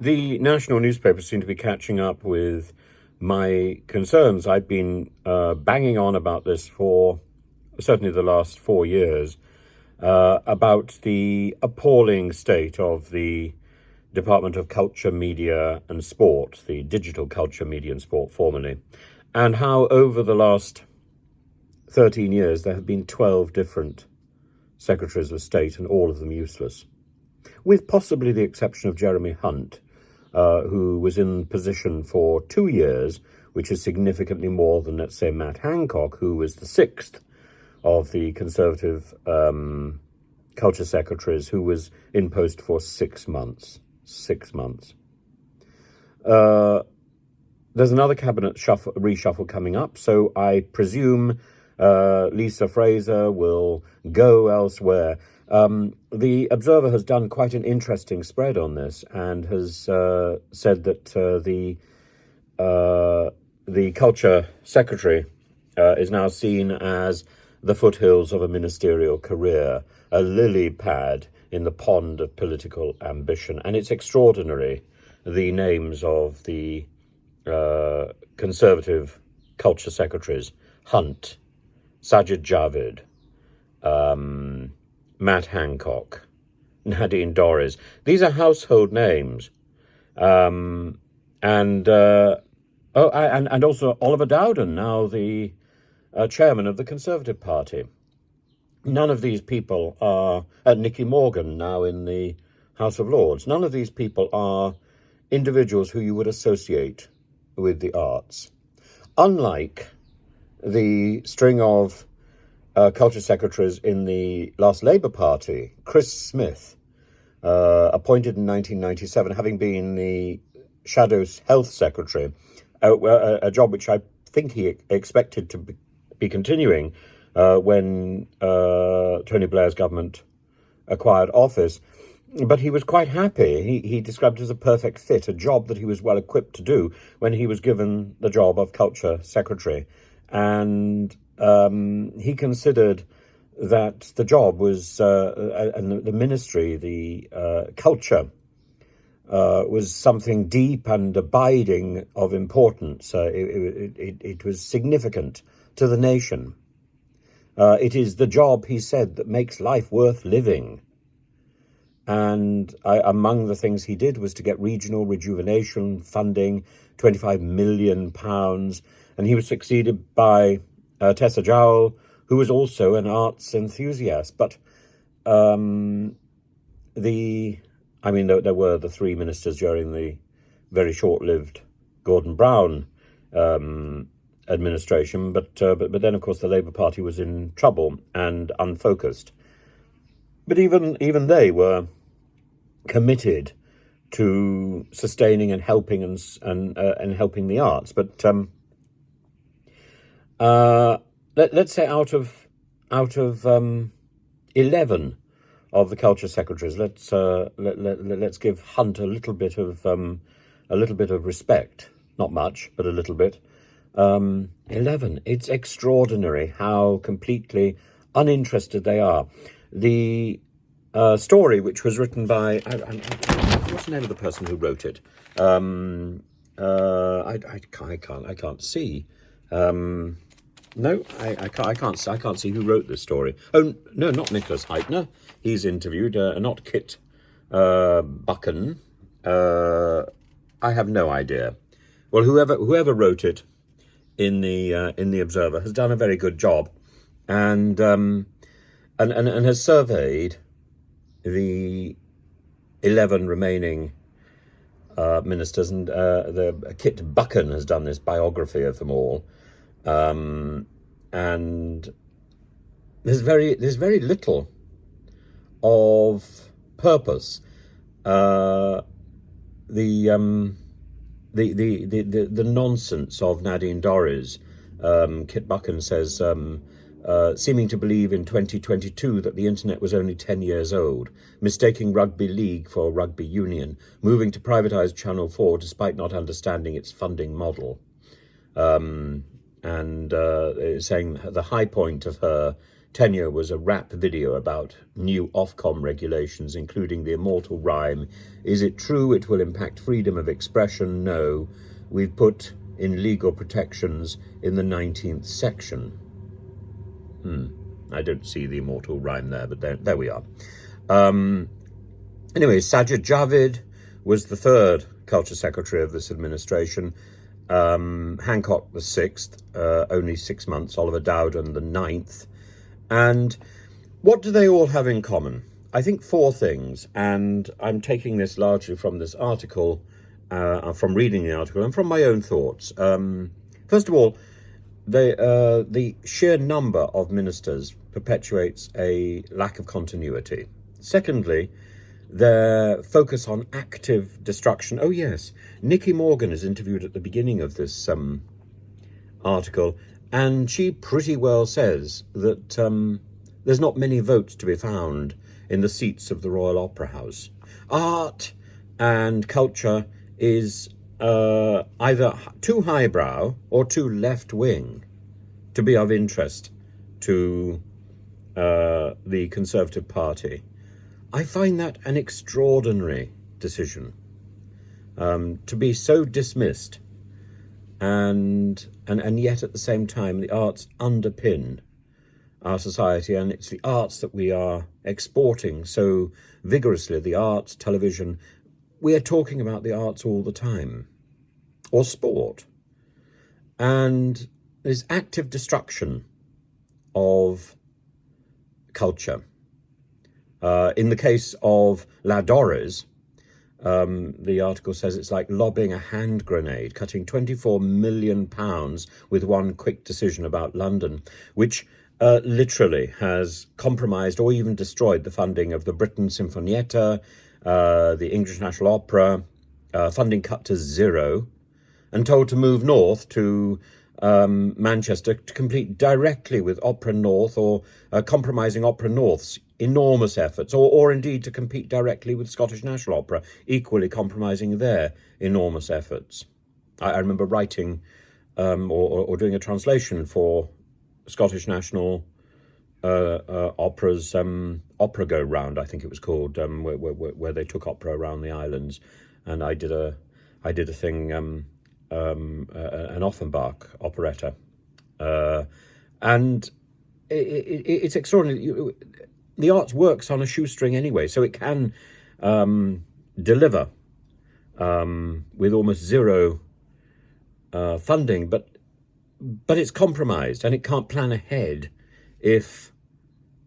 The national newspapers seem to be catching up with my concerns. I've been banging on about this for certainly the last 4 years, about the appalling state of the Department of Culture, Media and Sport, the Digital Culture, Media and Sport formerly, and how over the last 13 years there have been 12 different secretaries of state and all of them useless, with possibly the exception of Jeremy Hunt, who was in position for 2 years, which is significantly more than, let's say, Matt Hancock, who was the sixth of the Conservative culture secretaries, who was in post for 6 months. 6 months. There's another cabinet reshuffle coming up, so I presume Lisa Fraser will go elsewhere. The Observer has done quite an interesting spread on this and has said that the culture secretary is now seen as the foothills of a ministerial career, a lily pad in the pond of political ambition. And it's extraordinary, the names of the Conservative culture secretaries: Hunt, Sajid, Javid, Matt Hancock, Nadine, Dorries. These are household names. And also Oliver Dowden, now the chairman of the Conservative Party. None of these people are, Nicky Morgan, now in the House of Lords, none of these people are individuals who you would associate with the arts. Unlike the string of culture secretaries in the last Labour Party, Chris Smith, appointed in 1997, having been the Shadow Health Secretary, a job which I think he expected to be continuing when Tony Blair's government acquired office. But he was quite happy. He described it as a perfect fit, a job that he was well equipped to do when he was given the job of Culture Secretary. And he considered that the job was, and the ministry, the culture, was something deep and abiding of importance. It was significant to the nation. It is the job, he said, that makes life worth living. And among the things he did was to get regional rejuvenation funding, £25 million. And he was succeeded by Tessa Jowell, who was also an arts enthusiast. But there were the three ministers during the very short-lived Gordon Brown administration. But then, of course, the Labour Party was in trouble and unfocused. But even they were committed to sustaining and helping and helping the arts. But let's say out of 11 of the culture secretaries, let's give Hunt a little bit of respect. Not much, but a little bit. 11. It's extraordinary how completely uninterested they are. The story, which was written by what's the name of the person who wrote it? I can't see. No, I can't see who wrote this story. Oh no, not Nicholas Heitner. He's interviewed. Not Kit Buchan. I have no idea. Well, whoever wrote it in the Observer has done a very good job, and has surveyed the 11 remaining ministers, and the Kit Buchan has done this biography of them all, and there's very little of purpose. The nonsense of Nadine Dorries. Kit Buchan says, seeming to believe in 2022 that the internet was only 10 years old, mistaking rugby league for rugby union, moving to privatise Channel 4 despite not understanding its funding model, and saying the high point of her tenure was a rap video about new Ofcom regulations, including the immortal rhyme, "Is it true it will impact freedom of expression? No. We've put in legal protections in the 19th section." I don't see the immortal rhyme there, but there we are. Anyway, Sajid Javid was the third culture secretary of this administration. Hancock the sixth, only 6 months. Oliver Dowden the ninth. And what do they all have in common? I think 4 things, and I'm taking this largely from this article, from reading the article and from my own thoughts. First of all, the sheer number of ministers perpetuates a lack of continuity. Secondly, their focus on active destruction. Oh yes, Nicky Morgan is interviewed at the beginning of this article, and she pretty well says that there's not many votes to be found in the seats of the Royal Opera House. Art and culture is either too highbrow or too left-wing to be of interest to the Conservative Party. I find that an extraordinary decision, to be so dismissed, and yet at the same time the arts underpin our society, and it's the arts that we are exporting so vigorously. The arts, television, we are talking about the arts all the time, or sport, and there's active destruction of culture. In the case of dorries, the article says it's like lobbing a hand grenade, cutting £24 million with one quick decision about London, which literally has compromised or even destroyed the funding of the Britten Sinfonietta, the English National Opera, funding cut to 0, and told to move north to Manchester to compete directly with Opera North, or compromising Opera North's enormous efforts, or indeed to compete directly with Scottish National Opera, equally compromising their enormous efforts. I remember writing or doing a translation for Scottish National Opera's Opera Go Round, I think it was called, where they took opera around the islands, and I did a thing, an Offenbach operetta, and it's extraordinary. The arts works on a shoestring anyway, so it can deliver with almost 0 funding, but it's compromised, and it can't plan ahead if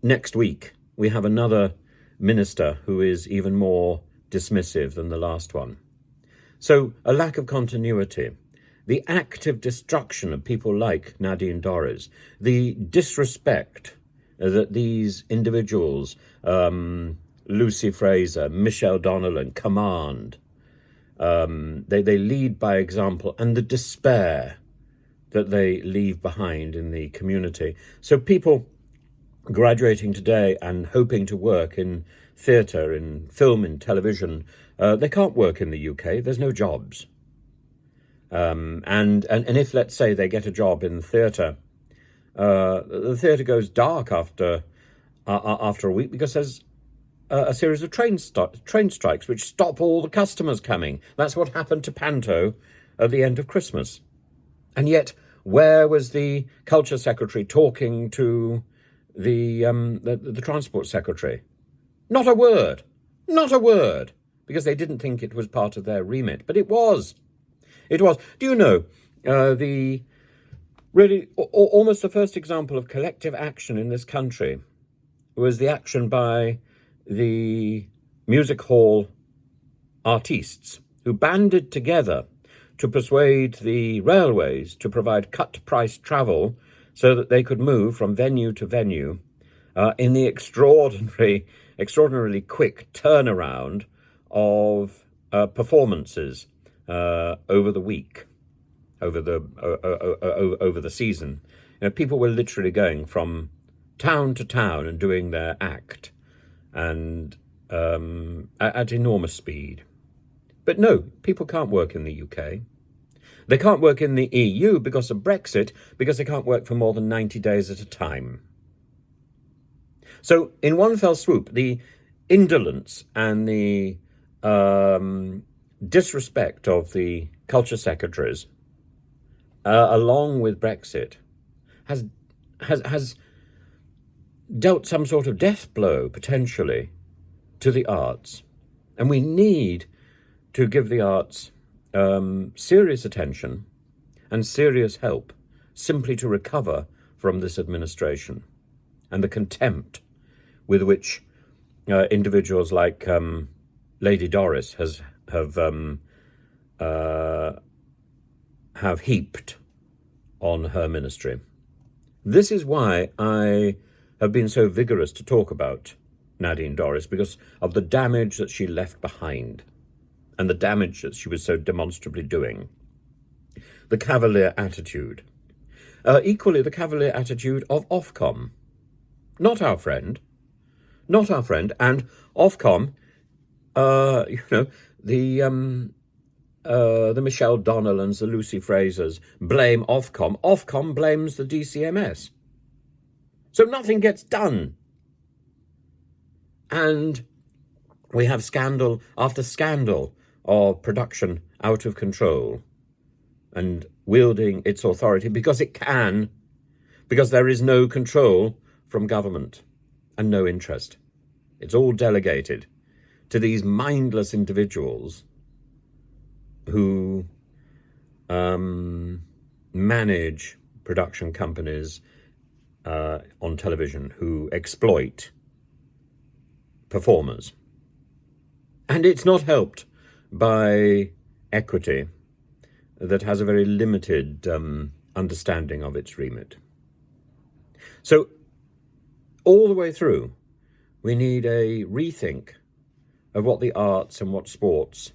next week we have another minister who is even more dismissive than the last one. So a lack of continuity, the active destruction of people like Nadine Dorries, the disrespect that these individuals, Lucy Fraser, Michelle Donnellan, command. They lead by example, and the despair that they leave behind in the community. So people graduating today and hoping to work in theatre, in film, in television, they can't work in the UK. There's no jobs. And if, let's say, they get a job in theatre, the theatre goes dark after a week, because there's a series of train strikes which stop all the customers coming. That's what happened to Panto at the end of Christmas. And yet, where was the Culture Secretary talking to the Transport Secretary? Not a word, because they didn't think it was part of their remit, but it was. It was. Do you know, almost the first example of collective action in this country was the action by the music hall artistes, who banded together to persuade the railways to provide cut-price travel so that they could move from venue to venue in the extraordinarily quick turnaround of performances over the week, over the season. You know, people were literally going from town to town and doing their act, and at enormous speed. But no, people can't work in the UK. They can't work in the EU because of Brexit, because they can't work for more than 90 days at a time. So in one fell swoop, the indolence and the disrespect of the culture secretaries, along with Brexit, has dealt some sort of death blow, potentially, to the arts. And we need to give the arts serious attention and serious help simply to recover from this administration and the contempt with which individuals like Lady Doris have heaped on her ministry. This is why I have been so vigorous to talk about Nadine Dorries, because of the damage that she left behind and the damage that she was so demonstrably doing. The cavalier attitude. Equally, the cavalier attitude of Ofcom. Not our friend. Not our friend. And Ofcom, the Michelle Donnellans, the Lucy Frasers blame Ofcom. Ofcom blames the DCMS. So nothing gets done. And we have scandal after scandal of production out of control and wielding its authority because it can, because there is no control from government and no interest. It's all delegated to these mindless individuals who manage production companies on television, who exploit performers. And it's not helped by equity that has a very limited understanding of its remit. So all the way through, we need a rethink of what the arts and what sports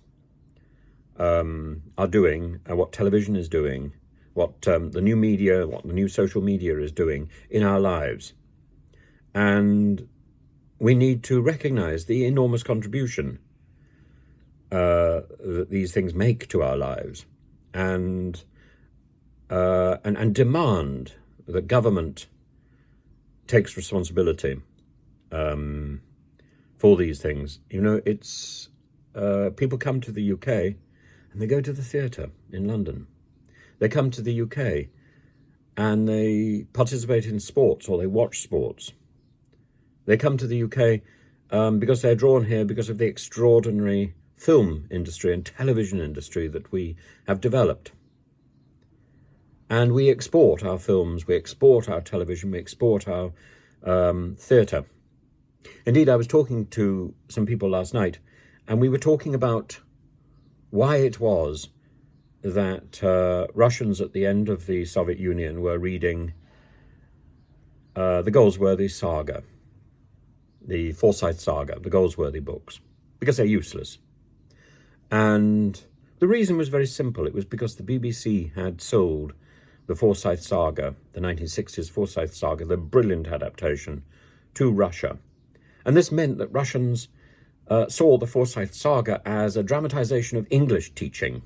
are doing, and what television is doing, what the new media, what the new social media is doing in our lives. And we need to recognize the enormous contribution that these things make to our lives, and demand that government takes responsibility for these things. You know, it's people come to the UK and they go to the theatre in London. They come to the UK and they participate in sports or they watch sports. They come to the UK because they're drawn here because of the extraordinary film industry and television industry that we have developed. And we export our films, we export our television, we export our theatre. Indeed, I was talking to some people last night, and we were talking about why it was that Russians at the end of the Soviet Union were reading the Goldsworthy saga, the Forsyth saga, the Goldsworthy books, because they're useless. And the reason was very simple. It was because the BBC had sold the Forsyth saga, the 1960s Forsyth saga, the brilliant adaptation, to Russia. And this meant that Russians saw the Forsyth saga as a dramatization of English teaching.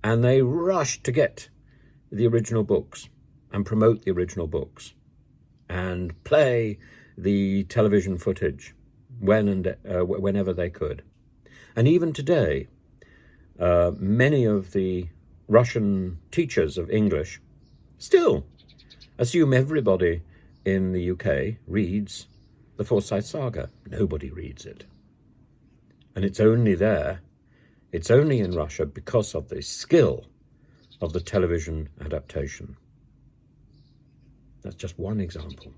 And they rushed to get the original books and promote the original books and play the television footage whenever they could. And even today, many of the Russian teachers of English still assume everybody in the UK reads the Forsyth saga. Nobody reads it. And it's only there, it's only in Russia because of the skill of the television adaptation. That's just one example.